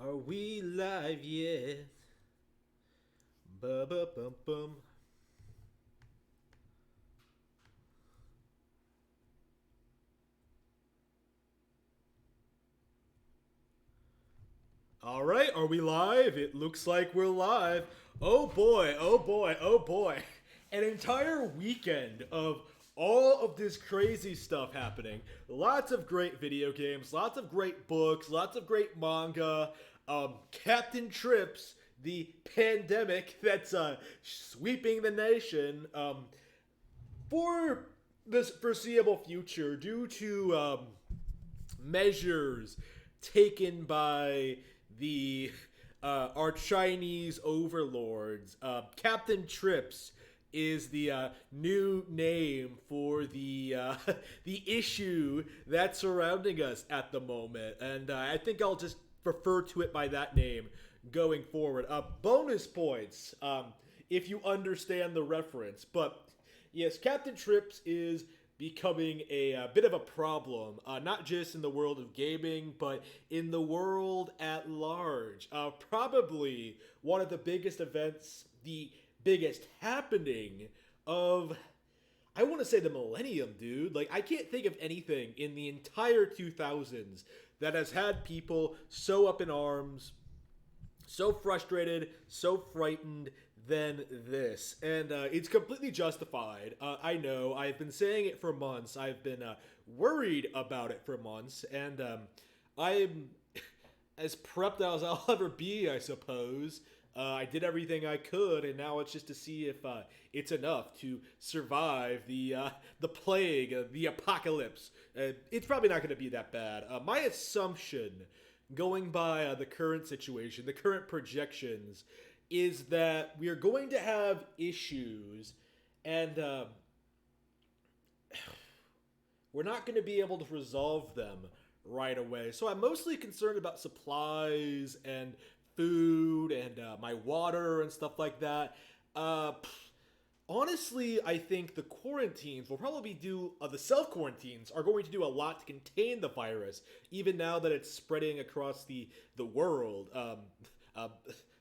Are we live yet? Ba ba bum bum. All right, are we live? It looks like we're live. Oh boy, oh boy, oh boy. An entire weekend of all of this crazy stuff happening. Lots of great video games, lots of great books, lots of great manga. Captain Trips, the pandemic that's sweeping the nation. For this foreseeable future, due to measures taken by the our Chinese overlords. Captain Trips is the new name for the the issue that's surrounding us at the moment, and I think I'll just refer to it by that name going forward. Bonus points if you understand the reference, but yes, Captain Trips is becoming a bit of a problem, not just in the world of gaming, but in the world at large. Probably one of the biggest events, the biggest happening of, I want to say, the millennium, dude. Like, I can't think of anything in the entire 2000s that has had people so up in arms, so frustrated, so frightened than this. And it's completely justified. I know. I've been saying it for months. I've been worried about it for months. And I'm as prepped as I'll ever be, I suppose. I did everything I could, and now it's just to see if it's enough to survive the plague, the apocalypse. It's probably not going to be that bad. My assumption, going by the current situation, the current projections, is that we are going to have issues, and we're not going to be able to resolve them right away. So I'm mostly concerned about supplies and food and my water and stuff like that. Honestly, I think the quarantines will probably do, the self quarantines are going to do a lot to contain the virus, even now that it's spreading across the world. Uh,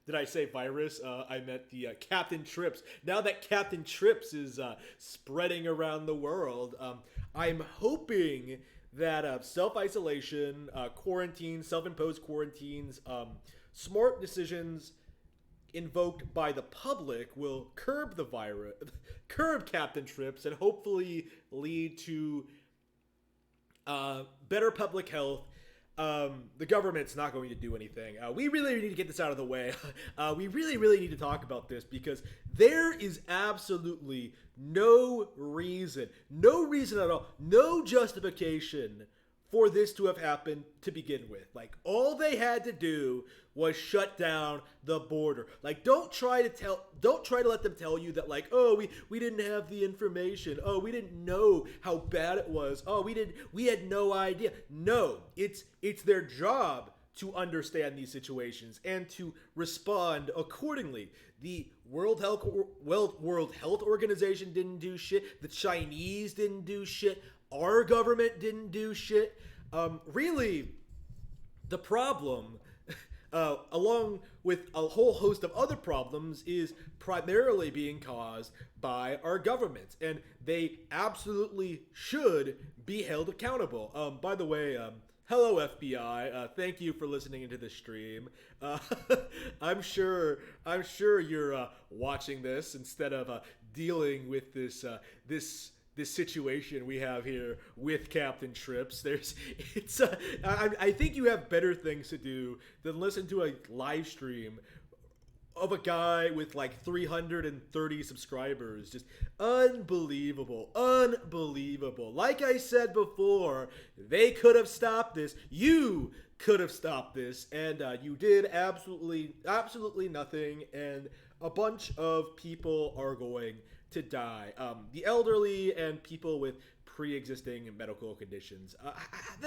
did I say virus? I meant the Captain Trips. Now that Captain Trips is spreading around the world, I'm hoping that self isolation, quarantine, self imposed quarantines, smart decisions invoked by the public will curb the virus, curb Captain Trips, and hopefully lead to better public health. The government's not going to do anything. We really need to get this out of the way. We really need to talk about this because there is absolutely no reason at all, no justification for this to have happened to begin with. Like, all they had to do was shut down the border. Like, don't try to let them tell you that, like, oh, we didn't have the information. Oh, we didn't know how bad it was. Oh, we had no idea. No, it's their job to understand these situations and to respond accordingly. The World Health Organization didn't do shit. The Chinese didn't do shit. Our government didn't do shit. Really, the problem, along with a whole host of other problems, is primarily being caused by our government, and they absolutely should be held accountable. By the way, hello FBI. Thank you for listening into the stream. Uh, I'm sure you're watching this instead of dealing with this situation we have here with Captain Trips. I think you have better things to do than listen to a live stream of a guy with like 330 subscribers. Just unbelievable. Like I said before, they could have stopped this. You could have stopped this, and you did absolutely nothing. And a bunch of people are going to die. The elderly and people with pre-existing medical conditions.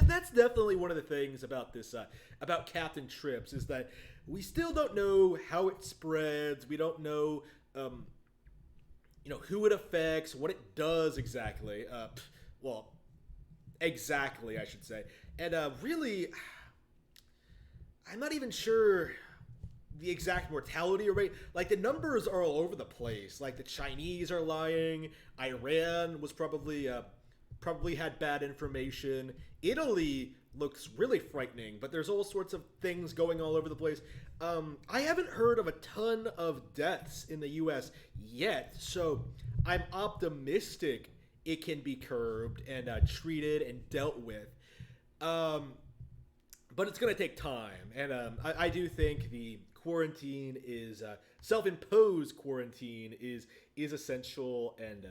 That's definitely one of the things about this, about Captain Trips, is that we still don't know how it spreads. We don't know, who it affects, what it does exactly. Exactly, I should say. And really, I'm not even sure the exact mortality rate. Like the numbers are all over the place. Like the Chinese are lying. Iran was probably had bad information. Italy looks really frightening, but there's all sorts of things going all over the place. I haven't heard of a ton of deaths in the U.S. yet, so I'm optimistic it can be curbed and treated and dealt with. Um, but it's going to take time, and I do think the quarantine is self-imposed quarantine is essential and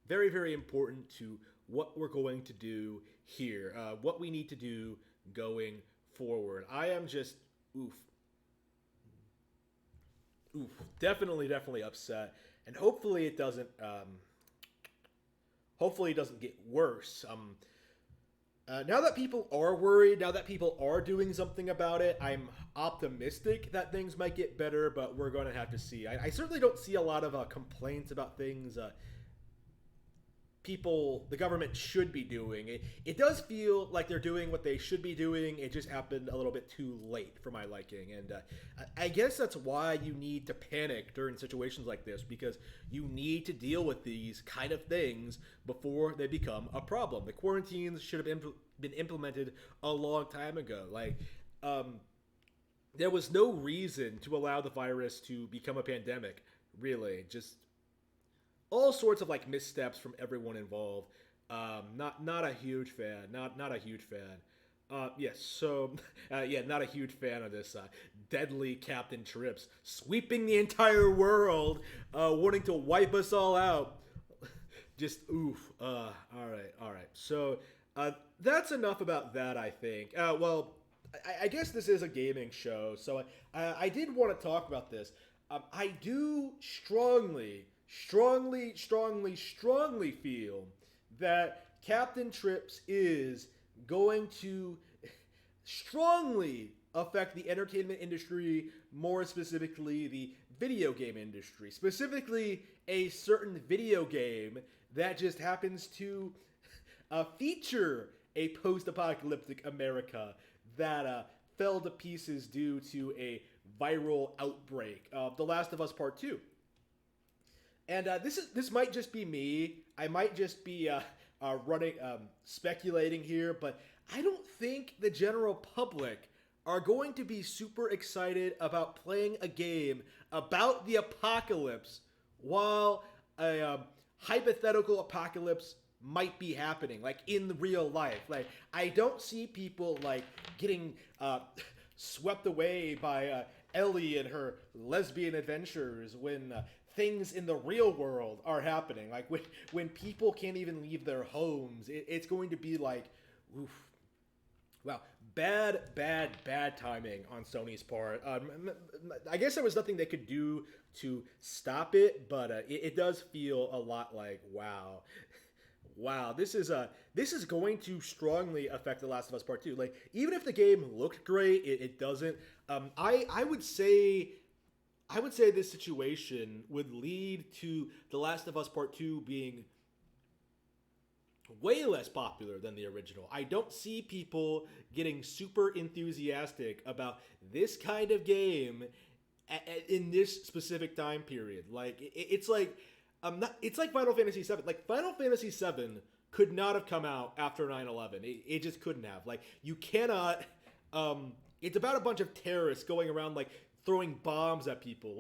very very important to what we're going to do here, what we need to do going forward. I am just oof, oof, definitely upset, and hopefully it doesn't get worse. Now that people are worried, now that people are doing something about it, I'm optimistic that things might get better, but we're going to have to see. I certainly don't see a lot of complaints about things the government should be doing. It does feel like they're doing what they should be doing. It just happened a little bit too late for my liking. And I guess that's why you need to panic during situations like this, because you need to deal with these kind of things before they become a problem. The quarantines should have been implemented a long time ago. There was no reason to allow the virus to become a pandemic, really. Just all sorts of missteps from everyone involved. Not a huge fan. Not a huge fan. Yes. So yeah, not a huge fan of this deadly Captain Trips sweeping the entire world, wanting to wipe us all out. Just oof. All right. So that's enough about that. I think. Well, I guess this is a gaming show, so I did want to talk about this. I do strongly feel that Captain Trips is going to strongly affect the entertainment industry, more specifically the video game industry, specifically a certain video game that just happens to feature a post-apocalyptic America that fell to pieces due to a viral outbreak of The Last of Us Part 2. And this might just be me. I might just be speculating here, but I don't think the general public are going to be super excited about playing a game about the apocalypse while a hypothetical apocalypse might be happening, in real life. I don't see people getting swept away by Ellie and her lesbian adventures when things in the real world are happening. When people can't even leave their homes, it's going to be oof. Wow, bad timing on Sony's part. I guess there was nothing they could do to stop it, but it does feel a lot like wow, this is going to strongly affect The Last of Us Part 2. Even if the game looked great, it doesn't. I would say this situation would lead to The Last of Us Part 2 being way less popular than the original. I don't see people getting super enthusiastic about this kind of game in this specific time period. It's like Final Fantasy VII. Final Fantasy VII could not have come out after 9/11. It just couldn't have. You cannot. It's about a bunch of terrorists going around throwing bombs at people.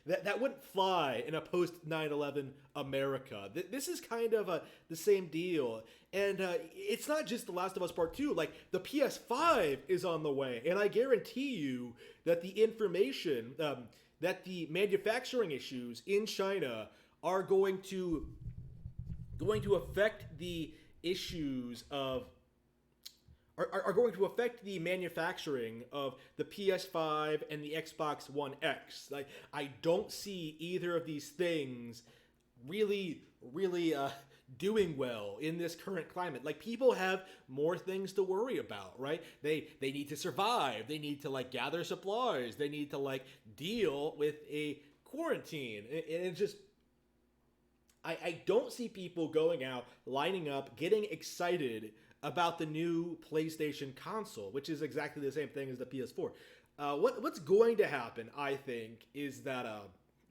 That wouldn't fly in a post 9/11 America. This is kind of the same deal. And it's not just The Last of Us Part 2. The PS5 is on the way, and I guarantee you that the information that the manufacturing issues in China are going to affect the issues of are going to affect the manufacturing of the PS5 and the Xbox One X. I don't see either of these things really doing well in this current climate. People have more things to worry about, right? They need to survive. They need to gather supplies. They need to deal with a quarantine. And it just I don't see people going out, lining up, getting excited about the new PlayStation console, which is exactly the same thing as the PS4. What's going to happen, I think, is that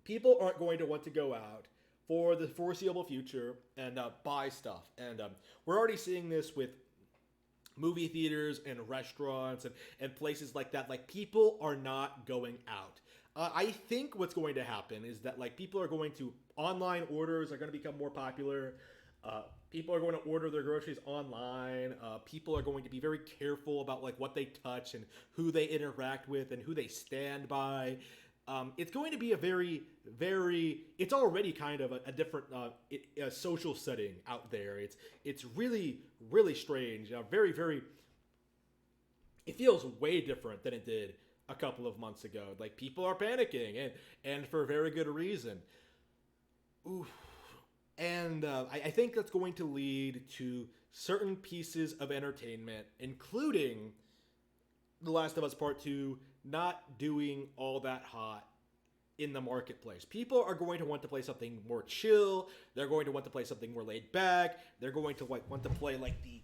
people aren't going to want to go out for the foreseeable future and buy stuff. And we're already seeing this with movie theaters and restaurants and places like that. Like, people are not going out. I think what's going to happen is that, like, people are going to, online orders are going to become more popular. People are going to order their groceries online. People are going to be very careful about, like, what they touch and who they interact with and who they stand by. It's going to be a very, very. It's already kind of a different social setting out there. It's really, really strange. Very, very. It feels way different than it did a couple of months ago. Like, people are panicking, and for very good reason. Oof. And I think that's going to lead to certain pieces of entertainment, including The Last of Us Part 2, not doing all that hot in the marketplace. People are going to want to play something more chill. They're going to want to play something more laid back. They're going to want to play like the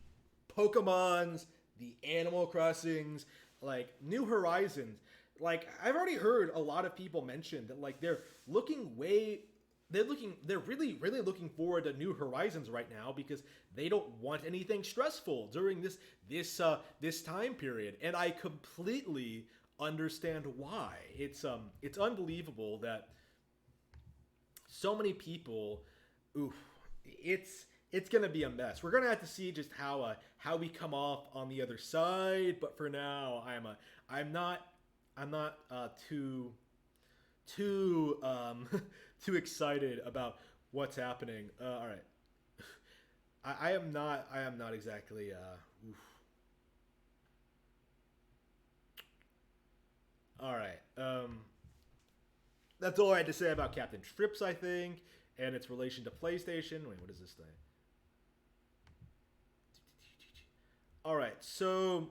Pokemons, the Animal Crossings, like New Horizons. Like, I've already heard a lot of people mention that, like, they're really, really looking forward to New Horizons right now because they don't want anything stressful during this time period, and I completely understand why. It's unbelievable that so many people. Oof, it's gonna be a mess. We're gonna have to see just how we come off on the other side. But for now, I'm not too too excited about what's happening. All right, I am not exactly. Oof. All right. That's all I had to say about Captain Trips, I think, and its relation to PlayStation. Wait, what is this thing? All right, so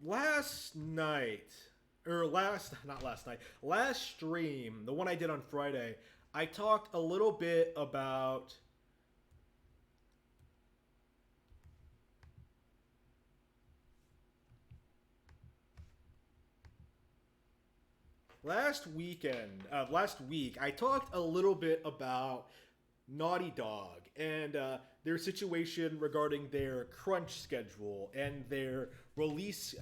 last night, or last stream, the one I did on Friday, I talked a little bit about last week, I talked a little bit about Naughty Dog and their situation regarding their crunch schedule and their release,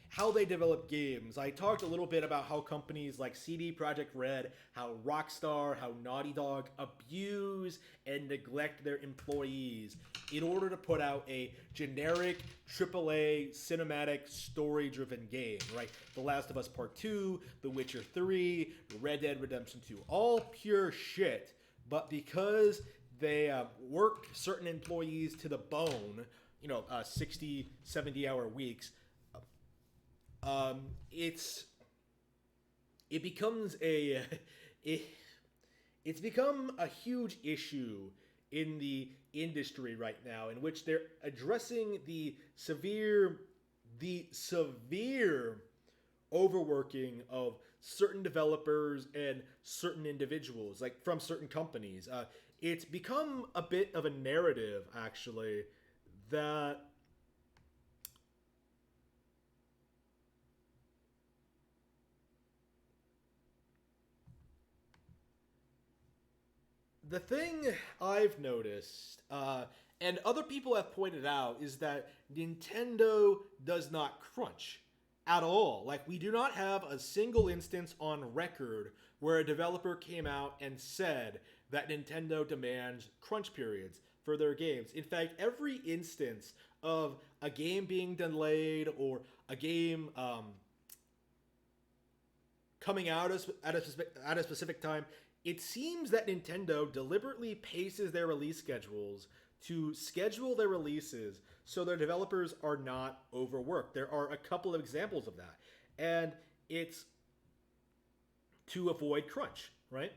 how they develop games. I talked a little bit about how companies like CD Projekt Red, how Rockstar, how Naughty Dog abuse and neglect their employees in order to put out a generic AAA cinematic story-driven game, right? The Last of Us Part 2, The Witcher 3, Red Dead Redemption 2, all pure shit. But because they work certain employees to the bone, 60, 70-hour weeks, it becomes it's become a huge issue in the industry right now, in which they're addressing the severe overworking of certain developers and certain individuals, like from certain companies. It's become a bit of a narrative, actually, that the thing I've noticed, and other people have pointed out, is that Nintendo does not crunch at all. Like, we do not have a single instance on record where a developer came out and said that Nintendo demands crunch periods for their games. In fact, every instance of a game being delayed or a game coming out at a specific time, it seems that Nintendo deliberately paces their release schedules to schedule their releases so their developers are not overworked. There are a couple of examples of that. And it's to avoid crunch, right?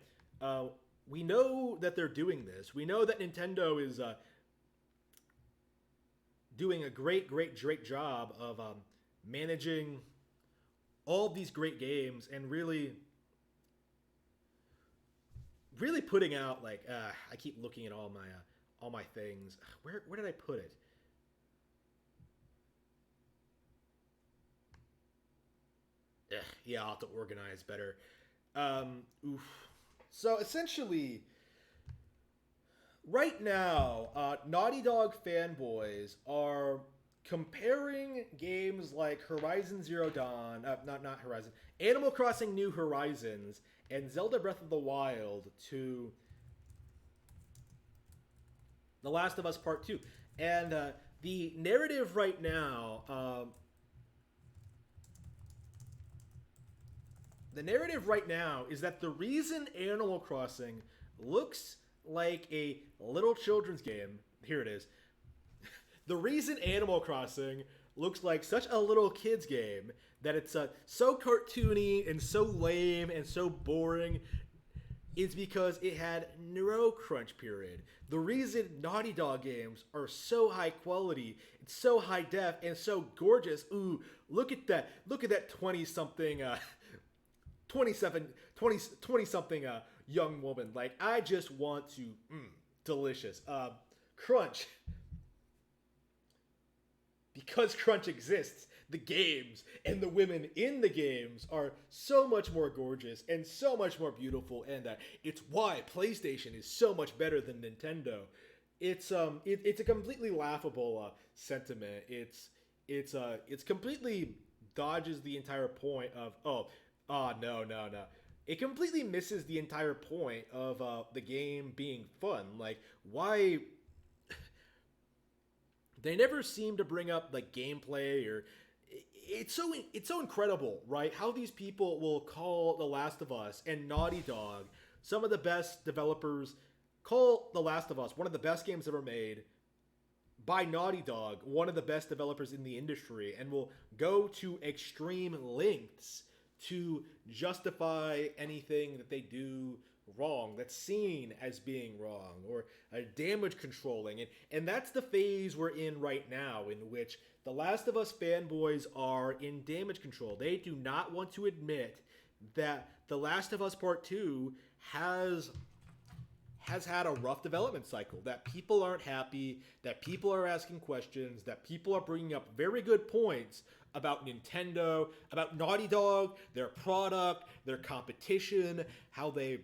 We know that they're doing this. We know that Nintendo is doing a great job of managing all these great games and really really putting out like I keep looking at all my things. Where did I put it? Yeah, I'll have to organize better. Oof. So essentially, right now, Naughty Dog fanboys are comparing games like Horizon Zero Dawn, not Horizon, Animal Crossing New Horizons, and Zelda Breath of the Wild to The Last of Us Part Two, and the narrative right now. The narrative right now is that the reason Animal Crossing looks like a little children's game, here it is. The reason Animal Crossing looks like such a little kid's game, that it's so cartoony and so lame and so boring, is because it had no crunch period. The reason Naughty Dog games are so high quality, it's so high def and so gorgeous. Ooh, look at that 20 something 20 something young woman. Like, I just want to delicious. Crunch. Because crunch exists, the games and the women in the games are so much more gorgeous and so much more beautiful, and it's why PlayStation is so much better than Nintendo. It's a completely laughable sentiment. It's completely dodges the entire point of no. It completely misses the entire point of the game being fun. Like, why? They never seem to bring up like gameplay or it's so incredible, right? How these people will call The Last of Us and Naughty Dog, some of the best developers, call The Last of Us one of the best games ever made by Naughty Dog, one of the best developers in the industry, and will go to extreme lengths to justify anything that they do wrong, that's seen as being wrong, or damage controlling. And that's the phase we're in right now, in which The Last of Us fanboys are in damage control. They do not want to admit that The Last of Us Part 2 has had a rough development cycle, that people aren't happy, that people are asking questions, that people are bringing up very good points about Nintendo, about Naughty Dog, their product, their competition, how they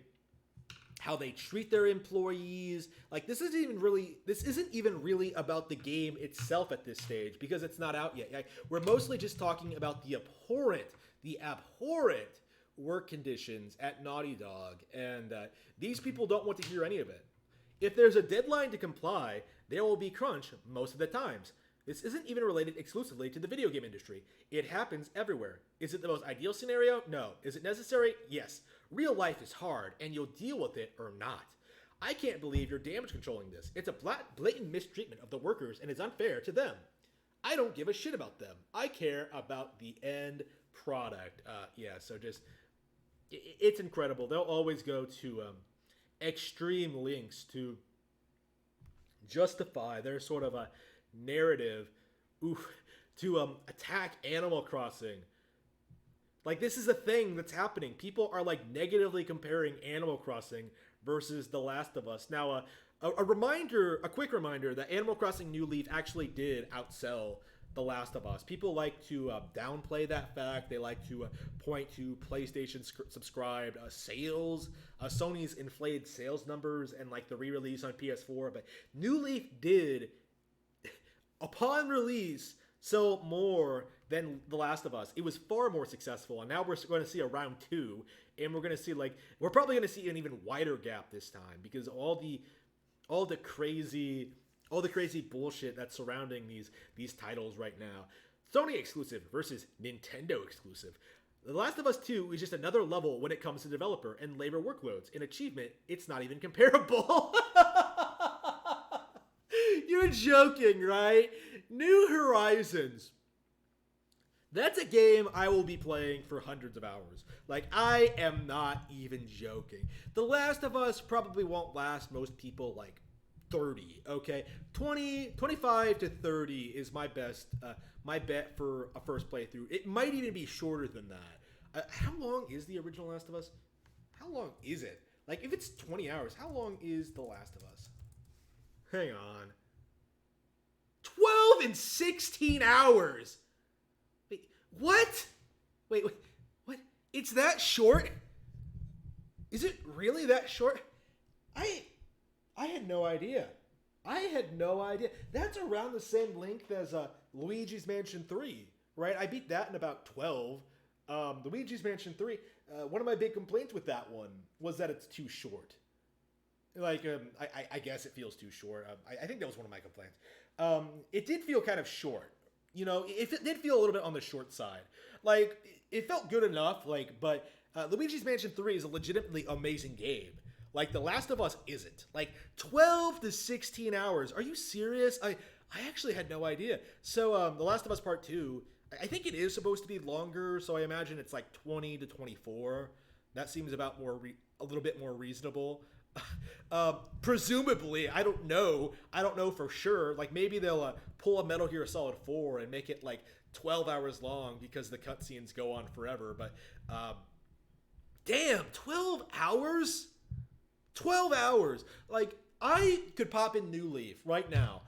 treat their employees. Like, this isn't even really about the game itself at this stage, because it's not out yet. Like, we're mostly just talking about the abhorrent work conditions at Naughty Dog, and these people don't want to hear any of it. If there's a deadline to comply, there will be crunch most of the times. This isn't even related exclusively to the video game industry. It happens everywhere. Is it the most ideal scenario? No. Is it necessary? Yes. Real life is hard, and you'll deal with it or not. I can't believe you're damage controlling this. It's a blatant mistreatment of the workers, and it's unfair to them. I don't give a shit about them. I care about the end product. So just, it's incredible. They'll always go to extreme lengths to justify their sort of a narrative, to attack Animal Crossing. Like, this is a thing that's happening. People are like negatively comparing Animal Crossing versus The Last of Us. Now, a quick reminder that Animal Crossing New Leaf actually did outsell The Last of Us. People like to downplay that fact. They like to point to PlayStation subscribed sales, Sony's inflated sales numbers, and like the re-release on PS4. But New Leaf did, upon release, sell more than The Last of Us. It was far more successful, and now we're going to see a round 2, and we're going to see we're probably going to see an even wider gap this time, because all the crazy bullshit that's surrounding these titles right now. Sony exclusive versus Nintendo exclusive. The Last of Us 2 is just another level when it comes to developer and labor workloads. In achievement, it's not even comparable. You're joking, right? New Horizons. That's a game I will be playing for hundreds of hours. Like, I am not even joking. The Last of Us probably won't last most people like 30, okay? 25 to 30 is my bet for a first playthrough. It might even be shorter than that. How long is the original Last of Us? How long is it? Like, if it's 20 hours, how long is The Last of Us? Hang on. 12 and 16 hours! Wait, what? Wait, what? It's that short? Is it really that short? I had no idea. I had no idea. That's around the same length as Luigi's Mansion 3, right? I beat that in about 12. Luigi's Mansion 3, one of my big complaints with that one was that it's too short. Like, I guess it feels too short. I think that was one of my complaints. It did feel kind of short. You know, it did feel a little bit on the short side. Like, it felt good enough, like, but Luigi's Mansion 3 is a legitimately amazing game. Like, The Last of Us isn't. Like, 12 to 16 hours. Are you serious? I actually had no idea. So, The Last of Us Part 2, I think it is supposed to be longer, so I imagine it's like 20 to 24. That seems about a little bit more reasonable. Presumably, I don't know for sure. Like, maybe they'll pull a Metal Gear Solid 4 and make it like 12 hours long because the cutscenes go on forever. But damn, 12 hours? 12 hours. Like, I could pop in New Leaf right now,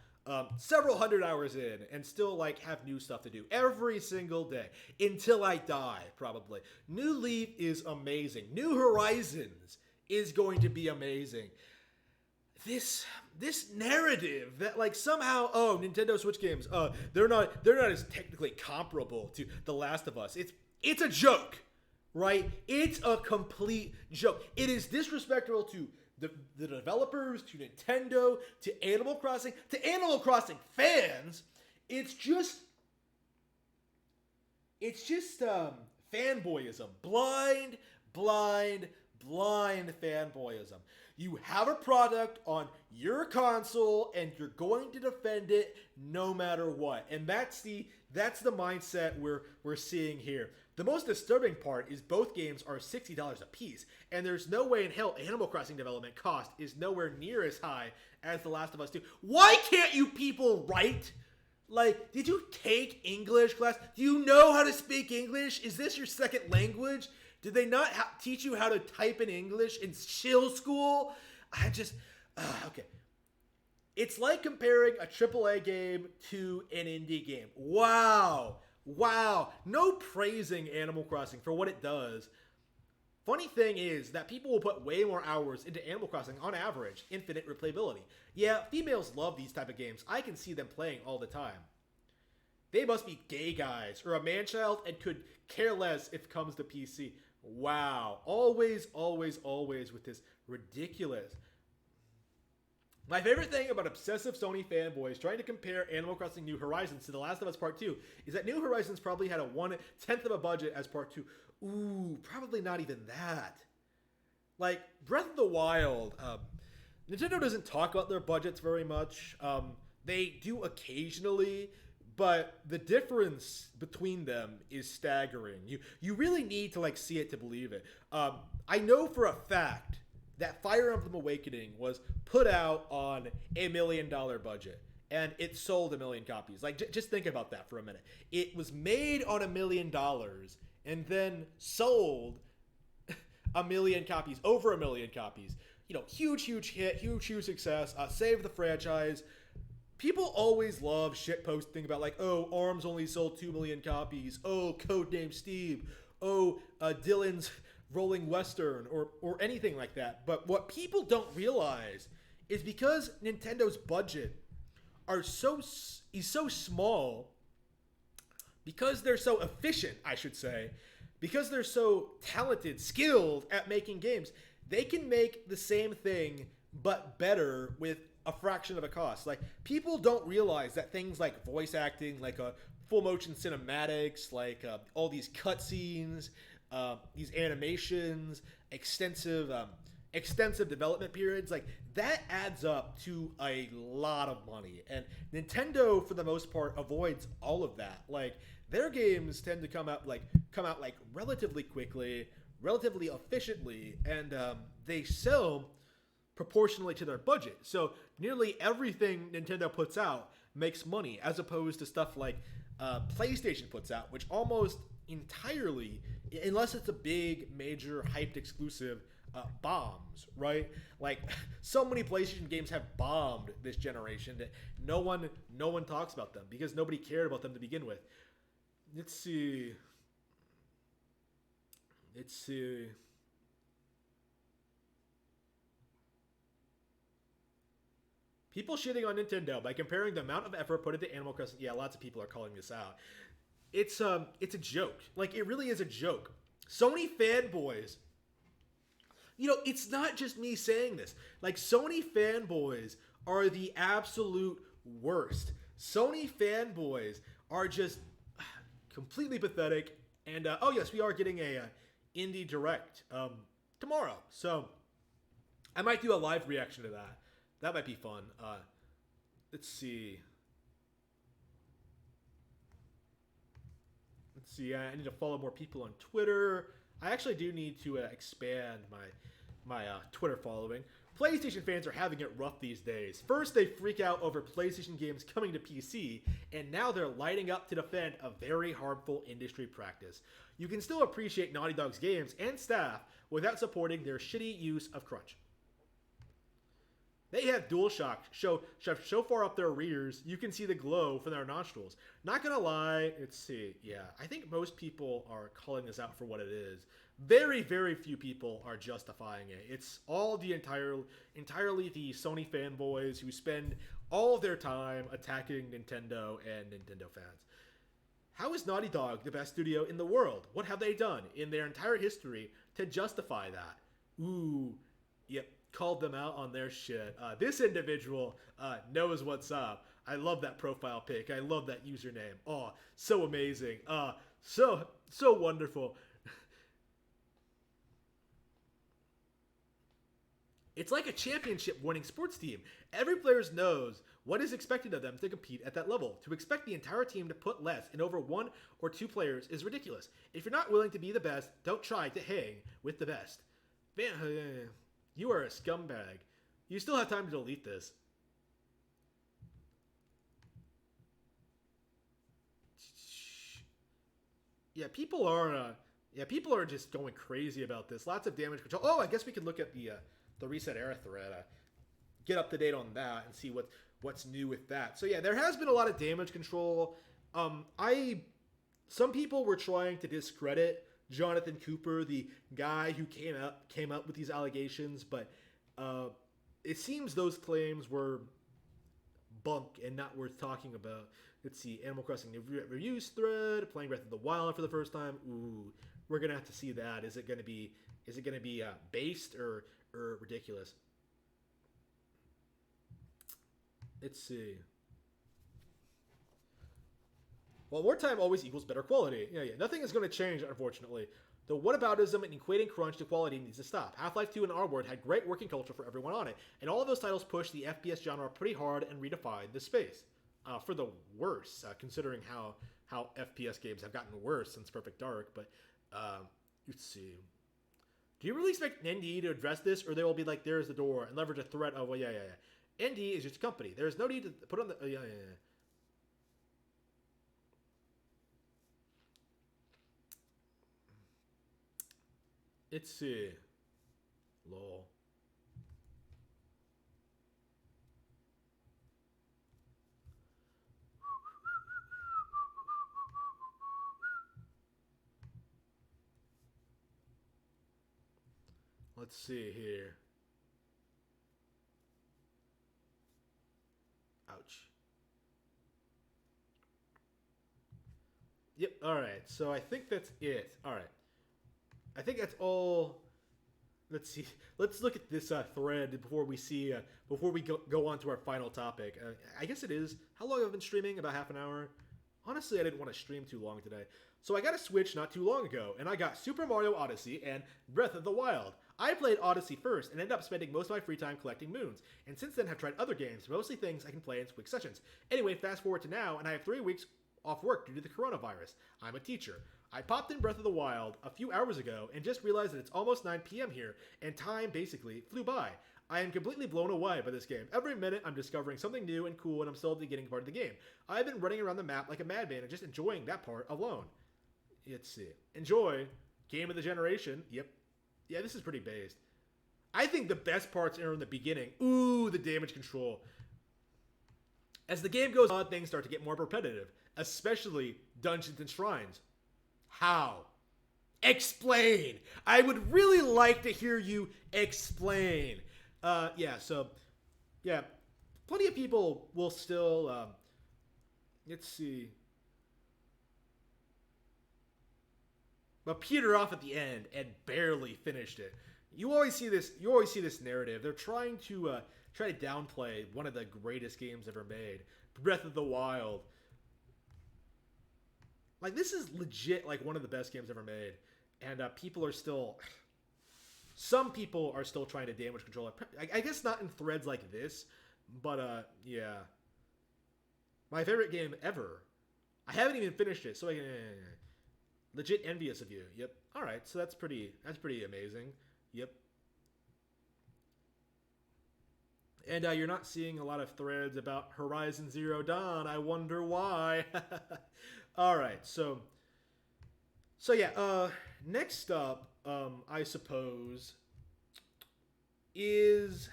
several hundred hours in, and still like have new stuff to do every single day until I die, probably. New Leaf is amazing. New Horizons is going to be amazing. This narrative that like somehow, oh, Nintendo Switch games, they're not as technically comparable to The Last of Us. It's a joke, right? It's a complete joke. It is disrespectful to the developers, to Nintendo, to Animal Crossing fans. It's just fanboyism. Blind fanboyism. You have a product on your console and you're going to defend it no matter what. And that's the mindset we're seeing here. The most disturbing part is both games are $60 a piece, and there's no way in hell Animal Crossing development cost is nowhere near as high as The Last of Us 2. Why can't you people write? Like, did you take English class? Do you know how to speak English? Is this your second language? Did they not teach you how to type in English in chill school? Okay. It's like comparing a AAA game to an indie game. Wow. No praising Animal Crossing for what it does. Funny thing is that people will put way more hours into Animal Crossing on average, infinite replayability. Yeah, females love these type of games. I can see them playing all the time. They must be gay guys or a man-child and could care less if it comes to PC. Wow. Always with this ridiculous. My favorite thing about obsessive Sony fanboys trying to compare Animal Crossing New Horizons to The Last of Us Part 2 is that New Horizons probably had a 1/10 of a budget as Part 2. Ooh, probably not even that. Like, Breath of the Wild, Nintendo doesn't talk about their budgets very much. They do occasionally, but the difference between them is staggering. You really need to like see it to believe it. I know for a fact that Fire Emblem Awakening was put out on $1 million budget, and it sold 1 million copies. Like, just think about that for a minute. It was made on $1 million, and then sold 1 million copies, over 1 million copies. You know, huge hit, huge success, saved the franchise. People always love shitposting about like, oh, ARMS only sold 2 million copies. Oh, Codename Steve. Oh, Dylan's Rolling Western or anything like that. But what people don't realize is because Nintendo's budget is so small, because they're so efficient, I should say, because they're so talented, skilled at making games, they can make the same thing but better with a fraction of a cost. Like, people don't realize that things like voice acting, like full motion cinematics, like all these cutscenes, these animations, extensive development periods, like that adds up to a lot of money. And Nintendo, for the most part, avoids all of that. Like, their games tend to come out relatively quickly, relatively efficiently, and they sell proportionally to their budget. So nearly everything Nintendo puts out makes money, as opposed to stuff like PlayStation puts out, which almost entirely, unless it's a big, major, hyped exclusive, bombs, right? Like so many PlayStation games have bombed this generation that no one talks about them because nobody cared about them to begin with. Let's see. Let's see. People shitting on Nintendo by comparing the amount of effort put into Animal Crossing. Yeah, lots of people are calling this out. It's a joke. Like it really is a joke. Sony fanboys. You know, it's not just me saying this. Like Sony fanboys are the absolute worst. Sony fanboys are just completely pathetic. And oh yes, we are getting a indie direct tomorrow. So I might do a live reaction to that. That might be fun. Let's see. Let's see. I need to follow more people on Twitter. I actually do need to expand my Twitter following. PlayStation fans are having it rough these days. First, they freak out over PlayStation games coming to PC, and now they're lighting up to defend a very harmful industry practice. You can still appreciate Naughty Dog's games and staff without supporting their shitty use of crunch. They have DualShock shoved so far up their rears, you can see the glow from their nostrils. Not gonna lie, let's see, yeah, I think most people are calling this out for what it is. Very, very few people are justifying it. It's all the entirely the Sony fanboys who spend all of their time attacking Nintendo and Nintendo fans. How is Naughty Dog the best studio in the world? What have they done in their entire history to justify that? Ooh, yep. Called them out on their shit. This individual knows what's up. I love that profile pic. I love that username. Oh, so amazing. So wonderful. It's like a championship-winning sports team. Every player knows what is expected of them to compete at that level. To expect the entire team to put less in over one or two players is ridiculous. If you're not willing to be the best, don't try to hang with the best. You are a scumbag. You still have time to delete this. Yeah, people are just going crazy about this. Lots of damage control. Oh, I guess we could look at the Reset Era thread. Get up to date on that and see what's new with that. So yeah, there has been a lot of damage control. Some people were trying to discredit Jonathan Cooper, the guy who came up with these allegations, but it seems those claims were bunk and not worth talking about. Let's see, Animal Crossing reviews thread, playing Breath of the Wild for the first time. Ooh, we're gonna have to see that. Is it gonna be based or ridiculous? Let's see. Well, more time always equals better quality. Yeah. Nothing is going to change, unfortunately. The whataboutism and equating crunch to quality needs to stop. Half-Life 2 and R-Word had great working culture for everyone on it, and all of those titles pushed the FPS genre pretty hard and redefined the space. For the worse, considering how FPS games have gotten worse since Perfect Dark. But let's see. Do you really expect ND to address this, or they will be like, "There's the door," and leverage a threat of, "Well, yeah. ND is just a company. There is no need to put on the yeah. Let's see. Lol. Let's see here. Ouch. Yep, alright. So I think that's it. Alright. I think that's all. Let's see. Let's look at this thread before we go on to our final topic. I guess it is. How long have I been streaming? About half an hour. Honestly, I didn't want to stream too long today. So I got a Switch not too long ago, and I got Super Mario Odyssey and Breath of the Wild. I played Odyssey first and ended up spending most of my free time collecting moons, and since then have tried other games, mostly things I can play in quick sessions. Anyway, fast forward to now, and I have 3 weeks off work due to the coronavirus. I'm a teacher. I popped in Breath of the Wild a few hours ago and just realized that it's almost 9 p.m. here, and time basically flew by. I am completely blown away by this game. Every minute I'm discovering something new and cool, and I'm still at the beginning part of the game. I've been running around the map like a madman and just enjoying that part alone. Let's see. Enjoy. Game of the generation. Yep. Yeah, this is pretty based. I think the best parts are in the beginning. Ooh, the damage control. As the game goes on, things start to get more repetitive, especially dungeons and shrines. How? Explain. I would really like to hear you explain. Yeah, plenty of people will still. Let's see. But petered off at the end and barely finished it. You always see this. You always see this narrative. They're trying to downplay one of the greatest games ever made, Breath of the Wild. Like, this is legit like one of the best games ever made, and people are still. Some people are still trying to damage control it. I guess not in threads like this, but yeah. My favorite game ever. I haven't even finished it, so legit envious of you. Yep. All right, so that's pretty amazing. Yep. And you're not seeing a lot of threads about Horizon Zero Dawn. I wonder why. All right, so yeah. Next up, I suppose, is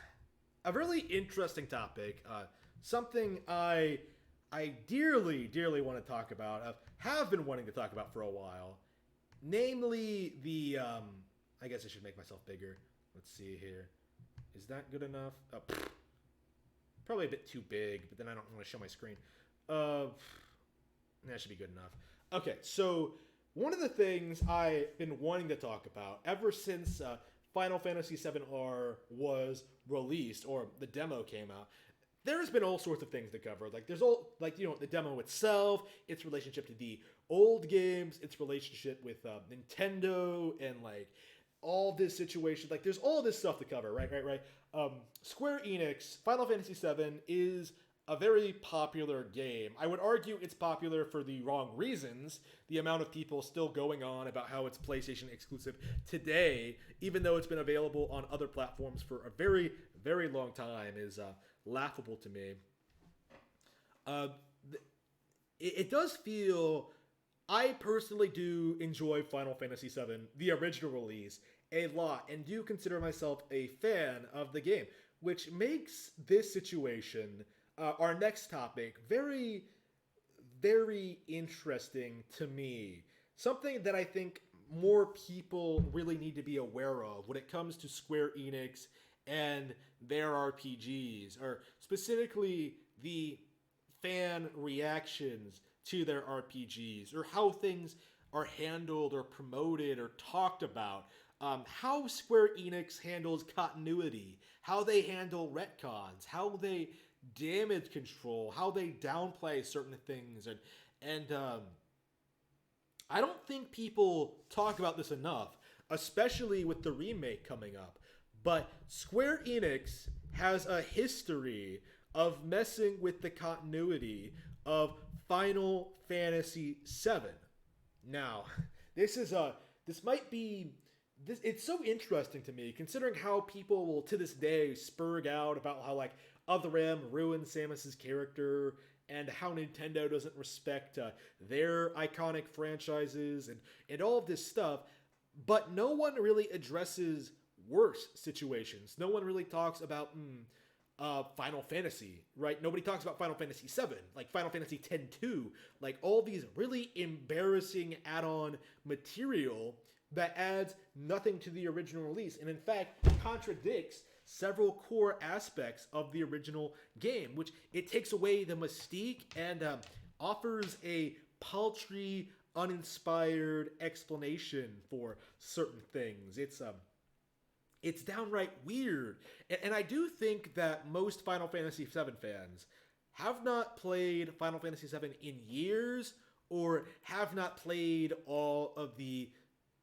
a really interesting topic. Something I dearly want to talk about. Have been wanting to talk about for a while. Namely, the I guess I should make myself bigger. Let's see here. Is that good enough? Oh, probably a bit too big, but then I don't want to show my screen. That should be good enough. Okay, so one of the things I've been wanting to talk about ever since Final Fantasy VII-R was released, or the demo came out, there's been all sorts of things to cover. Like, there's all, like, you know, the demo itself, its relationship to the old games, its relationship with Nintendo, and, like, all this situation. Like, there's all this stuff to cover, right? Square Enix, Final Fantasy VII is a very popular game. I would argue it's popular for the wrong reasons. The amount of people still going on about how it's PlayStation exclusive today, even though it's been available on other platforms for a very, very long time, is laughable to me. It does feel... I personally do enjoy Final Fantasy VII, the original release, a lot, and do consider myself a fan of the game, which makes this situation, our next topic, very, very interesting to me. Something that I think more people really need to be aware of when it comes to Square Enix and their RPGs, or specifically the fan reactions to their RPGs, or how things are handled or promoted or talked about, how Square Enix handles continuity, how they handle retcons, how they damage control, how they downplay certain things, and I don't think people talk about this enough, especially with the remake coming up. But Square Enix has a history of messing with the continuity of Final Fantasy VII. Now, it's so interesting to me, considering how people will to this day spurg out about how, like, Other M ruined Samus's character, and how Nintendo doesn't respect their iconic franchises, and all of this stuff, but no one really addresses worse situations. No one really talks about Final Fantasy, right? Nobody talks about Final Fantasy VII, like Final Fantasy X-2, like all these really embarrassing add-on material that adds nothing to the original release, and in fact contradicts several core aspects of the original game, which it takes away the mystique and offers a paltry, uninspired explanation for certain things. It's downright weird. And I do think that most Final Fantasy VII fans have not played Final Fantasy VII in years, or have not played all of the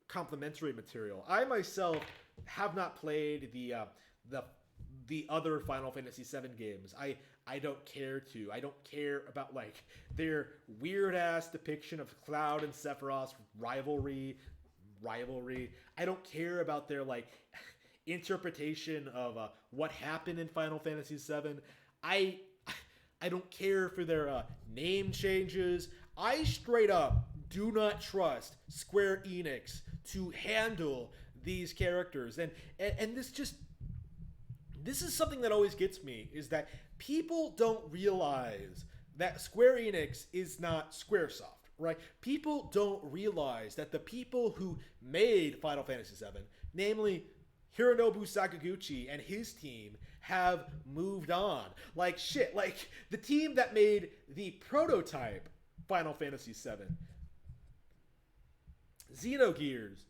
complementary material. I myself have not played the other Final Fantasy VII games. I don't care to. I don't care about, like, their weird-ass depiction of Cloud and Sephiroth's rivalry. I don't care about their, like, interpretation of what happened in Final Fantasy VII. I don't care for their name changes. I straight up do not trust Square Enix to handle these characters, and this just this is something that always gets me, is that people don't realize that Square Enix is not Squaresoft, right? People don't realize that the people who made Final Fantasy VII, namely Hironobu Sakaguchi and his team, have moved on. Like, shit, like, the team that made the prototype Final Fantasy VII, Xenogears,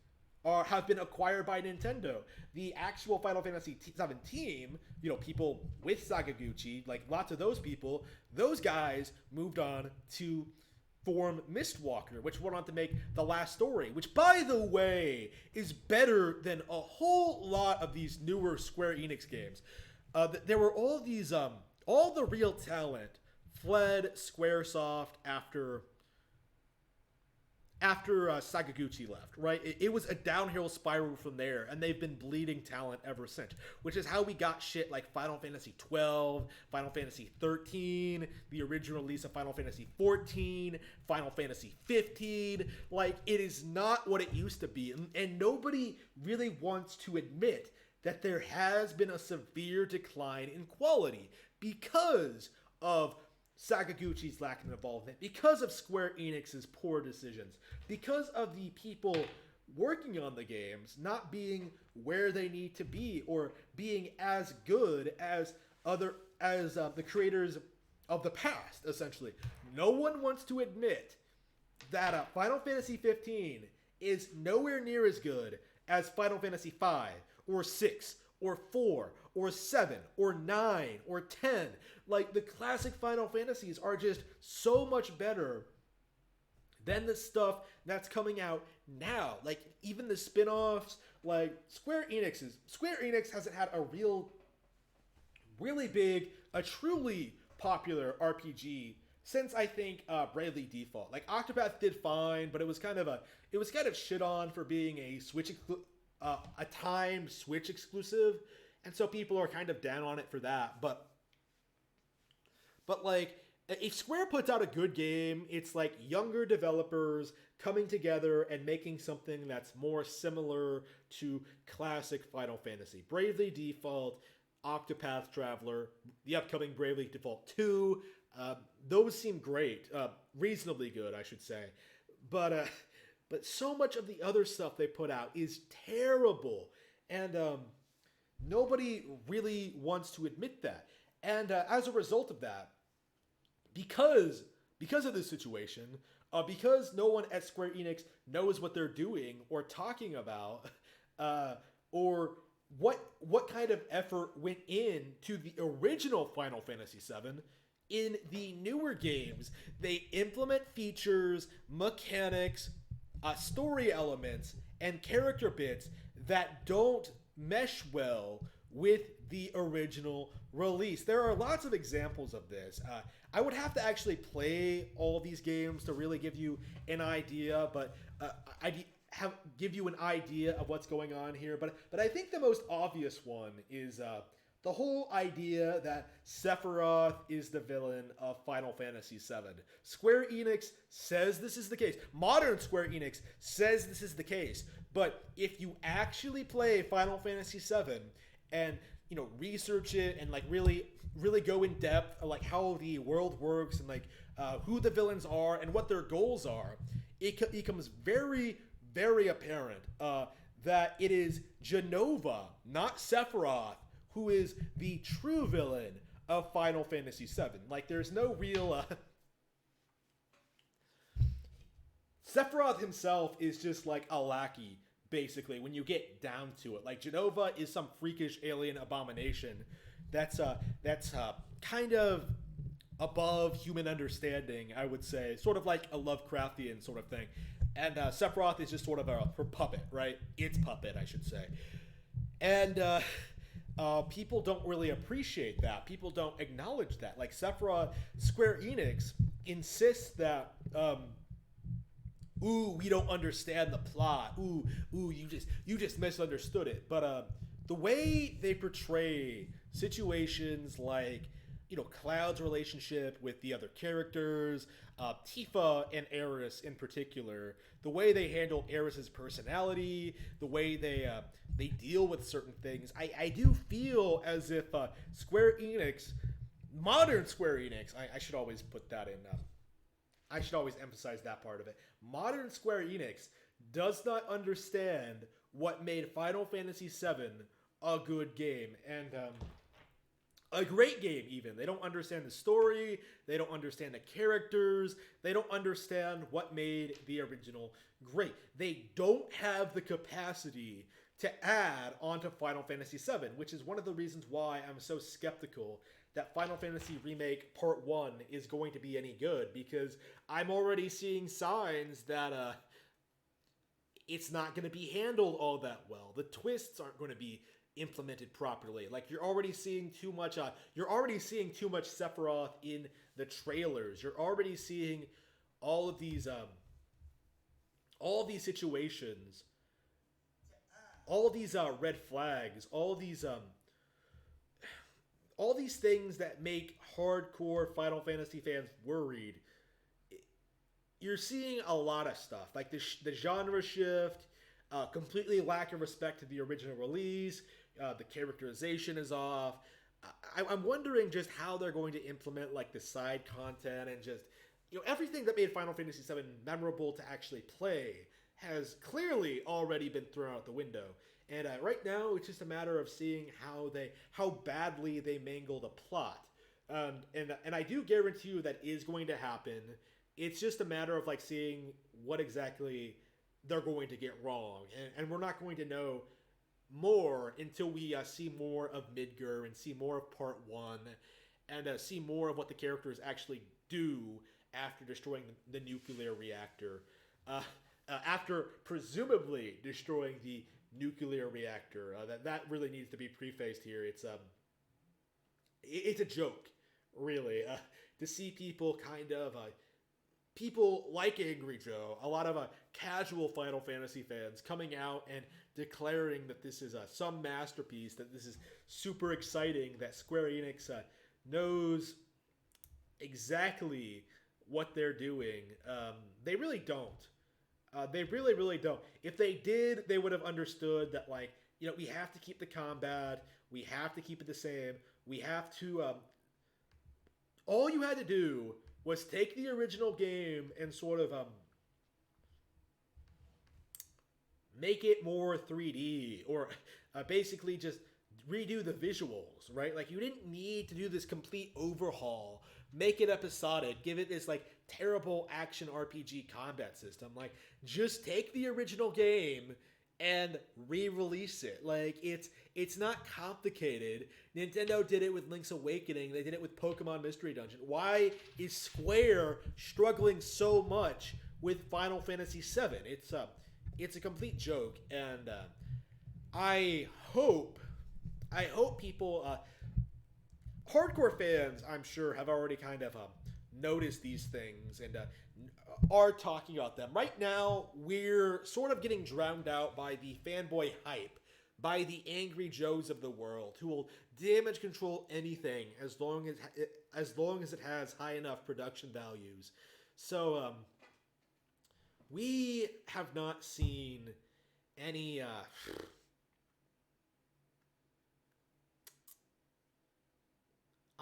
have been acquired by Nintendo. The actual Final Fantasy VII team, people with Sakaguchi, like lots of those people, those guys moved on to form Mistwalker, which went on to make The Last Story, which, by the way, is better than a whole lot of these newer Square Enix games. There were all these, all the real talent fled Squaresoft after Sakaguchi left, right? It was a downhill spiral from there, and they've been bleeding talent ever since, which is how we got shit like Final Fantasy XII, Final Fantasy XIII, the original release of Final Fantasy XIV, Final Fantasy XV. Like, it is not what it used to be, and nobody really wants to admit that there has been a severe decline in quality because of Sakaguchi's lack of involvement, because of Square Enix's poor decisions, because of the people working on the games not being where they need to be or being as good as the creators of the past. Essentially, no one wants to admit that Final Fantasy 15 is nowhere near as good as Final Fantasy 5 or 6 or 4 or 7 or 9 or 10. Like, the classic Final Fantasies are just so much better than the stuff that's coming out now. Like, even the spin-offs, like Square Enix hasn't had a really big, a truly popular RPG since, I think, Bravely Default. Like, Octopath did fine, but it was kind of shit on for being a timed Switch exclusive, and so people are kind of down on it for that. But like, if Square puts out a good game, it's like younger developers coming together and making something that's more similar to classic Final Fantasy. Bravely Default, Octopath Traveler, the upcoming Bravely Default 2, those seem great. Reasonably good, I should say. But so much of the other stuff they put out is terrible. And nobody really wants to admit that. And as a result of that, because of this situation, because no one at Square Enix knows what they're doing or talking about, or what kind of effort went into the original Final Fantasy VII, in the newer games, they implement features, mechanics, story elements, and character bits that don't mesh well with the original release. There are lots of examples of this. I would have to actually play all these games to really give you an idea, but give you an idea of what's going on here. But I think the most obvious one is the whole idea that Sephiroth is the villain of Final Fantasy VII. Square Enix says this is the case. Modern Square Enix says this is the case. But if you actually play Final Fantasy VII and research it and like really go in depth, like how the world works and like who the villains are and what their goals are, it becomes very, very apparent that it is Genova, not Sephiroth, who is the true villain of Final Fantasy VII. Like, there's no real Sephiroth himself is just like a lackey, basically, when you get down to it. Like, Genova is some freakish alien abomination that's kind of above human understanding, I would say. Sort of like a Lovecraftian sort of thing. And Sephiroth is just sort of her puppet, right? Its puppet, I should say. And people don't really appreciate that. People don't acknowledge that. Like, Sephiroth, Square Enix insists that we don't understand the plot. You just misunderstood it. But the way they portray situations like Cloud's relationship with the other characters, Tifa and Eris in particular, the way they handle Eris's personality, the way they deal with certain things. I do feel as if Square Enix, modern Square Enix, I should always put that in. I should always emphasize that part of it. Modern Square Enix does not understand what made Final Fantasy VII a good game, and a great game even. They don't understand the story, they don't understand the characters, they don't understand what made the original great. They don't have the capacity to add onto Final Fantasy VII, which is one of the reasons why I'm so skeptical that Final Fantasy Remake Part 1 is going to be any good, because I'm already seeing signs that it's not going to be handled all that well. The twists aren't going to be implemented properly. Like, you're already seeing too much Sephiroth in the trailers. You're already seeing all of these situations, all of these red flags, all these things that make hardcore Final Fantasy fans worried. You're seeing a lot of stuff, like the genre shift, completely lack of respect to the original release. The characterization is off. I'm wondering just how they're going to implement like the side content and just everything that made Final Fantasy VII memorable to actually play has clearly already been thrown out the window. And right now, it's just a matter of seeing how badly they mangle the plot. And I do guarantee you that is going to happen. It's just a matter of like seeing what exactly they're going to get wrong, and we're not going to know more until we see more of Midgar and see more of Part 1 and see more of what the characters actually do after destroying the nuclear reactor. After presumably destroying the nuclear reactor, that really needs to be prefaced here. It's a joke, really, to see people people like Angry Joe, a lot of casual Final Fantasy fans coming out and declaring that this is some masterpiece, that this is super exciting, that Square Enix knows exactly what they're doing. They really don't. They really, really don't. If they did, they would have understood that, like, we have to keep the combat, we have to keep it the same, we have to... all you had to do was take the original game and sort of make it more 3D, or basically just redo the visuals, right? Like, you didn't need to do this complete overhaul, make it episodic, give it this like terrible action RPG combat system. Like, just take the original game and re-release it. Like, it's not complicated. Nintendo did it with Link's Awakening. They did it with Pokemon Mystery Dungeon. Why is Square struggling so much with Final Fantasy VII? It's a complete joke, and I hope people, hardcore fans, I'm sure, have already kind of noticed these things and are talking about them. Right now, we're sort of getting drowned out by the fanboy hype, by the Angry Joes of the world, who will damage control anything as long as it has high enough production values. So, we have not seen any...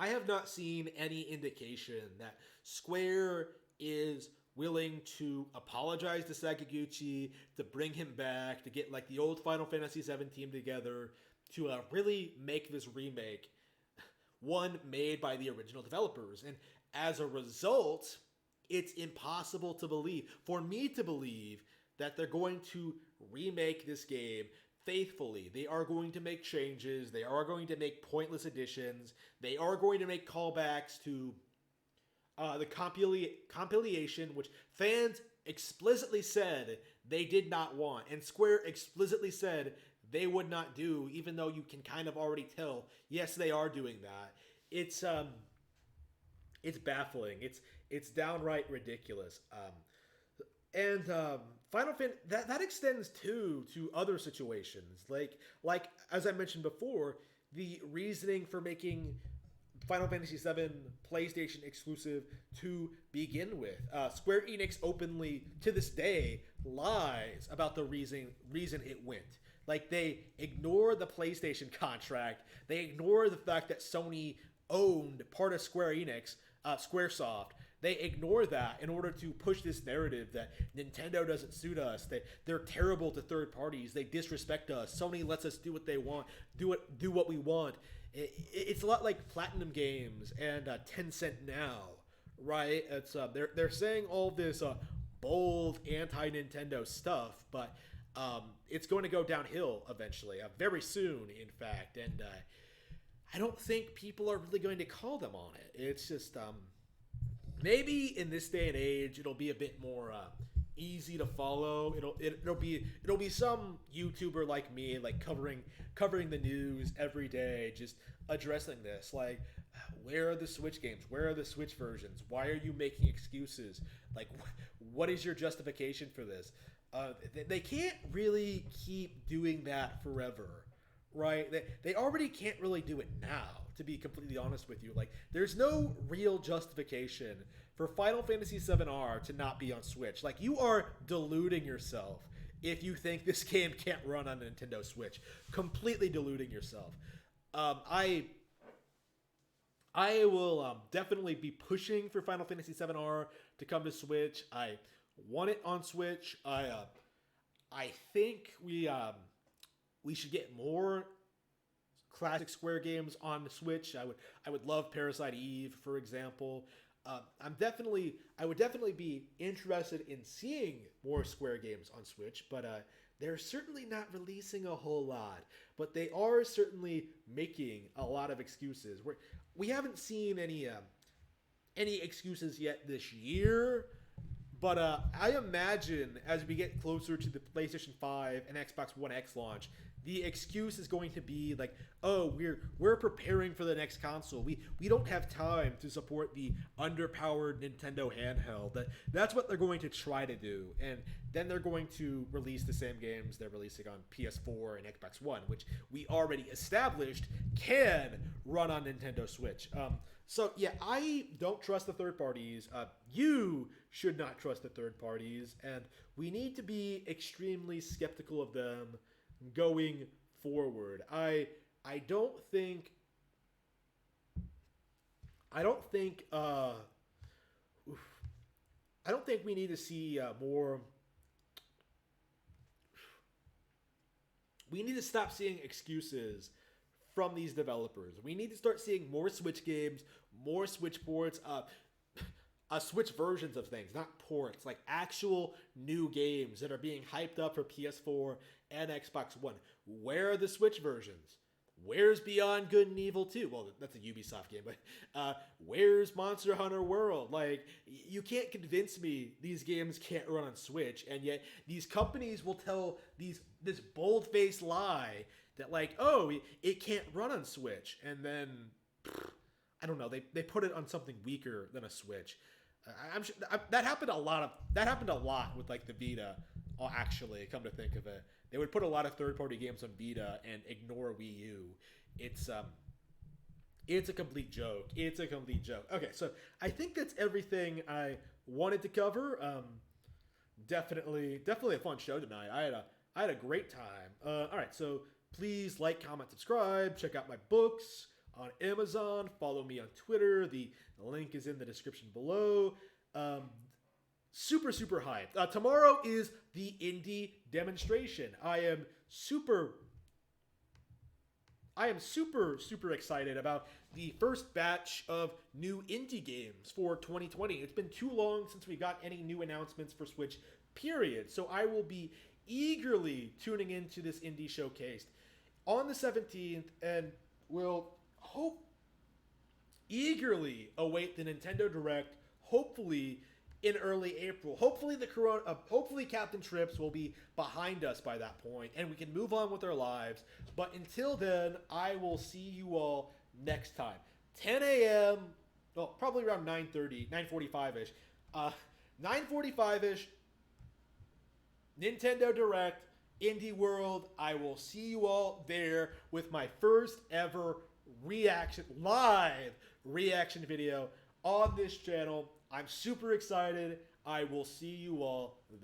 I have not seen any indication that Square is willing to apologize to Sakaguchi, to bring him back, to get like the old Final Fantasy VII team together, to really make this remake one made by the original developers. And as a result, it's impossible to believe, for me to believe, that they're going to remake this game faithfully. They are going to make changes. They are going to make pointless additions. They are going to make callbacks to the compilation, which fans explicitly said they did not want, and Square explicitly said they would not do, even though you can kind of already tell, yes, they are doing that. It's baffling. It's downright ridiculous. And Final Fantasy that extends too to other situations, like as I mentioned before, the reasoning for making Final Fantasy VII PlayStation exclusive to begin with. Square Enix openly, to this day, lies about the reason it went. Like, they ignore the PlayStation contract. They ignore the fact that Sony owned part of Square Enix, Squaresoft. They ignore that in order to push this narrative that Nintendo doesn't suit us. They're terrible to third parties. They disrespect us. Sony lets us do what they want, do what we want. It's a lot like Platinum Games and Tencent now, right? It's they're saying all this bold anti-Nintendo stuff, but it's going to go downhill eventually, very soon, in fact. And I don't think people are really going to call them on it. It's just maybe in this day and age, it'll be a bit more easy to follow. It'll be some YouTuber like me, like covering the news every day, just addressing this. Like, where are the Switch games? Where are the Switch versions? Why are you making excuses? Like, what is your justification for this? They can't really keep doing that forever, right? They already can't really do it now, to be completely honest with you. Like, there's no real justification for Final Fantasy VII-R to not be on Switch. Like, you are deluding yourself if you think this game can't run on Nintendo Switch. Completely deluding yourself. I will definitely be pushing for Final Fantasy VII-R to come to Switch. I want it on Switch. I think we should get more classic Square games on the Switch. I would love Parasite Eve, for example. I would definitely be interested in seeing more Square games on Switch, but they're certainly not releasing a whole lot. But they are certainly making a lot of excuses. We haven't seen any excuses yet this year. But I imagine as we get closer to the PlayStation 5 and Xbox One X launch, the excuse is going to be like, oh, we're preparing for the next console. We don't have time to support the underpowered Nintendo handheld. That's what they're going to try to do. And then they're going to release the same games they're releasing on PS4 and Xbox One, which we already established can run on Nintendo Switch. So yeah, I don't trust the third parties. You should not trust the third parties, and we need to be extremely skeptical of them going forward. I don't think we need to see more. We need to stop seeing excuses from these developers. We need to start seeing more Switch games, more Switch ports, Switch versions of things, not ports, like actual new games that are being hyped up for PS4 and Xbox One. Where are the Switch versions? Where's Beyond Good and Evil 2? Well, that's a Ubisoft game, but where's Monster Hunter World? Like, you can't convince me these games can't run on Switch, and yet these companies will tell this bold-faced lie that, like, oh, it can't run on Switch, and then, I don't know, they put it on something weaker than a Switch. I'm sure that happened a lot with, like, the Vita. Actually, come to think of it, they would put a lot of third-party games on Vita and ignore Wii U. It's a complete joke. It's a complete joke. Okay, so I think that's everything I wanted to cover. Definitely a fun show tonight. I had a great time. All right, so please like, comment, subscribe. Check out my books on Amazon. Follow me on Twitter. The link is in the description below. Super hyped. Tomorrow is the indie demonstration. I am super excited about the first batch of new indie games for 2020. It's been too long since we got any new announcements for Switch, period. So I will be eagerly tuning into this indie showcase on the 17th and will eagerly await the Nintendo Direct, hopefully in early April. Hopefully Captain Trips will be behind us by that point and we can move on with our lives. But until then, I will see you all next time. 10 a.m. Well, probably around 9:30, 9:45-ish. 9:45-ish, Nintendo Direct, Indie World. I will see you all there with my first ever live reaction video on this channel. I'm super excited. I will see you all there.